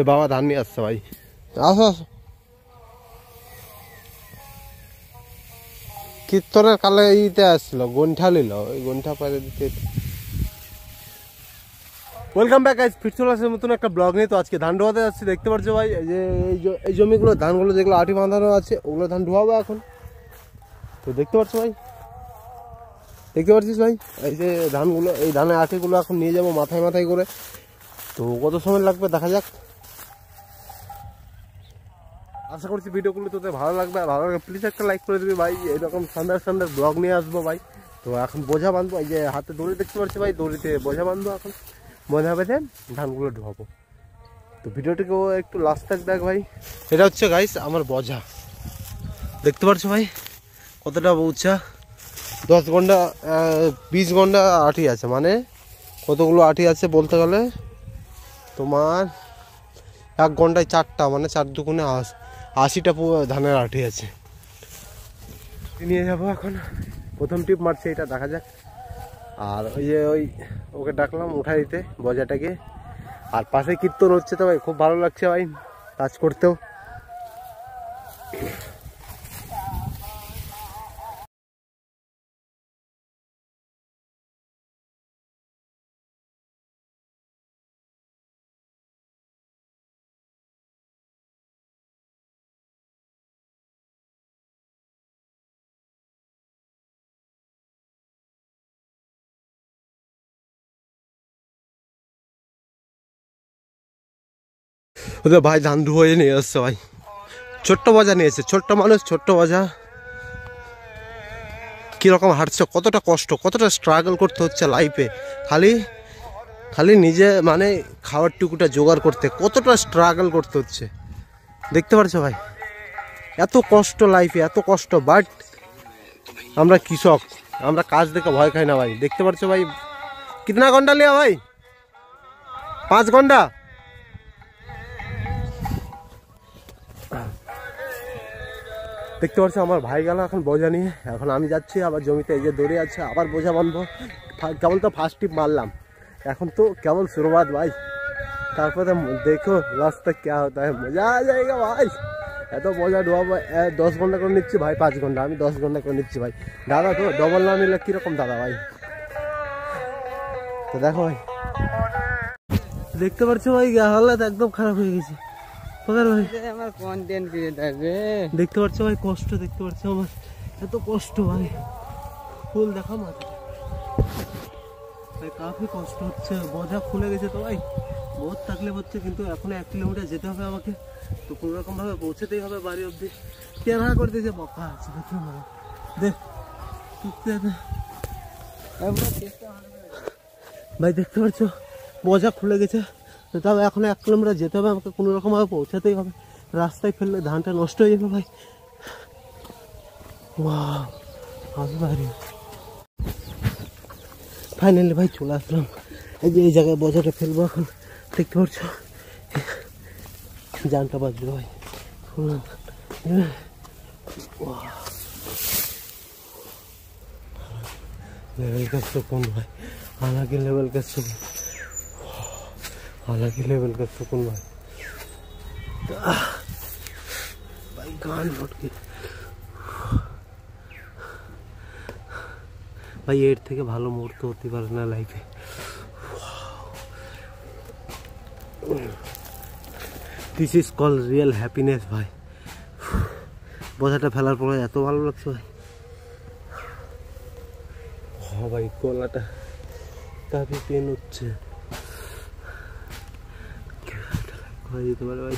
বাবা ধান নিয়ে আসছে ভাই। আসো আসো। কীর্তনের কালে ইতে আসছিল, গন্ঠা নিল, ওই গন্ঠা পারে দিতে। ওয়েলকাম ব্যাক গাইস, ফির চলে আসছে নতুন একটা ব্লগ নিয়ে। তো আজকে ধান ঢোয়াতে যাচ্ছি। দেখতে পাচ্ছ ভাই, এই যে এই জমিগুলো ধানগুলো যেগুলো আটি বাঁধানো আছে ওগুলো ধান ঢোয়াবো এখন। তো দেখতে পাচ্ছ ভাই, দেখতে পাচ্ছিস ভাই, এই যে ধানগুলো, এই ধানের আটিগুলো এখন নিয়ে যাবো মাথায় মাথায় করে। তো কত সময় লাগবে দেখা যাক। আশা করছি ভিডিওগুলো তোদের ভালো লাগবে। আর ভালো লাগবে প্লিজ একটা লাইক করে দিবি ভাই। এরকম সুন্দর ব্লগ নিয়ে আসবো ভাই। তো এখন বোঝা বাঁধবো, এই যে হাতে দড়ি দেখতে পাচ্ছি ভাই, দড়িতে বোঝা বাঁধবো এখন। বোঝা বেঁধে ধানগুলো ঢোয়াবো। তো ভিডিওটিকেও একটু লাস্ট তক দেখ ভাই। এটা হচ্ছে গাইস আমার বোঝা, দেখতে পাচ্ছ ভাই কতটা উঁচা। 10 ঘন্টা 20 ঘন্টা আটি আছে, মানে কতগুলো আটি আছে বলতে গেলে তোমার 1 ঘন্টায় 4টা, মানে 4 দুগুণে 80টা ধানের আটি আছে। নিয়ে যাবো এখন। প্রথম টিপ মারছে, এটা দেখা যাক। আর ওই যে ওকে ডাকলাম উঠাই দিতে বোঝাটাকে। আর পাশে কীর্তন হচ্ছে তো ভাই, খুব ভালো লাগছে ভাই কাজ করতেও। ওদের ভাই ধান ধুয়ে নিয়ে আসছে ভাই, ছোট্ট বোঝা নিয়েছে, ছোট্ট মানুষ ছোট্ট বোঝা। কীরকম হাঁটছে, কতটা কষ্ট, কতটা স্ট্রাগল করতে হচ্ছে লাইফে, খালি নিজে মানে খাওয়ার টুকুটা জোগাড় করতে কতটা স্ট্রাগল করতে হচ্ছে। দেখতে পাচ্ছ ভাই, এত কষ্ট লাইফে, এত কষ্ট। বাট আমরা কৃষক, আমরা কাজ দেখে ভয় খাই না ভাই। দেখতে পাচ্ছ ভাই, কিতনা ঘন্টা লিয়া ভাই? 5 ঘন্টা। দেখতে পাচ্ছ আমার ভাই গেল এখন বোঝা নিয়ে। এখন আমি যাচ্ছি আবার জমিতে, এই যে দড়ি আছে, আবার বোঝা বাঁধবো। কেবল তো ফার্স্ট টিপ মারলাম, এখন তো কেবল শুরুয়াত ভাই। তারপরে দেখো রাস্তা क्या होता है, মজা आ जाएगा ভাই। এত বোঝা ডোবাবো, 10 ঘন্টা করে নিচ্ছি ভাই, 5 ঘন্টা, আমি 10 ঘন্টা করে নিচ্ছি ভাই। দাদা তো ডবল না নিলে কিরকম দাদা ভাই। তো দেখো ভাই, দেখতে পাচ্ছ ভাই হালাত একদম খারাপ হয়ে গেছে। আমার কন্টেন্ট ক্রিয়েটর রে, দেখতে পাচ্ছ ভাই কষ্ট, দেখতে পাচ্ছ আমার এত কষ্ট ভাই। ফুল দেখা মাথা ভাই, কাফি কষ্ট হচ্ছে। বোঝা খুলে গেছে তো ভাই, বহুত তাকলিফ হচ্ছে। কিন্তু এখন 1 কিলোমিটার যেতে হবে আমাকে। তো কোনো রকম ভাবে পৌঁছতেই হবে বাড়ি অব্দি। কেনা করে দিয়েছে বকা আছে, দেখি দেখ ভাই, দেখতে পাচ্ছ বোঝা খুলে গেছে। তবে এখন 1 কিলোমিটার যেতে হবে আমাকে, কোনো রকম ভাবে পৌঁছাতেই হবে। রাস্তায় ফেললে ধানটা নষ্ট হয়ে যাবে ভাই। ফাইনালি ভাই চলে আসলাম। এই যে এই জায়গায় বোঝাটা ফেলবো এখন। দেখতে পাচ্ছ জানটা বাজবে ভাই। लेवल का सुकून भाई, हालांकि लेवल का सुकून, हालांकि लेवल का सुकून भाई। भाई कान फट गए भाई। এর থেকে ভালো মুহূর্ত হতে পারে না লাইফে। This is call real happiness ভাই। বোঝাটা ফেলার পরে এত ভালো লাগছে ভাই। হ্যাঁ ভাই, গলাটা কাফি পেন হচ্ছে, দিতে পারে ভাই।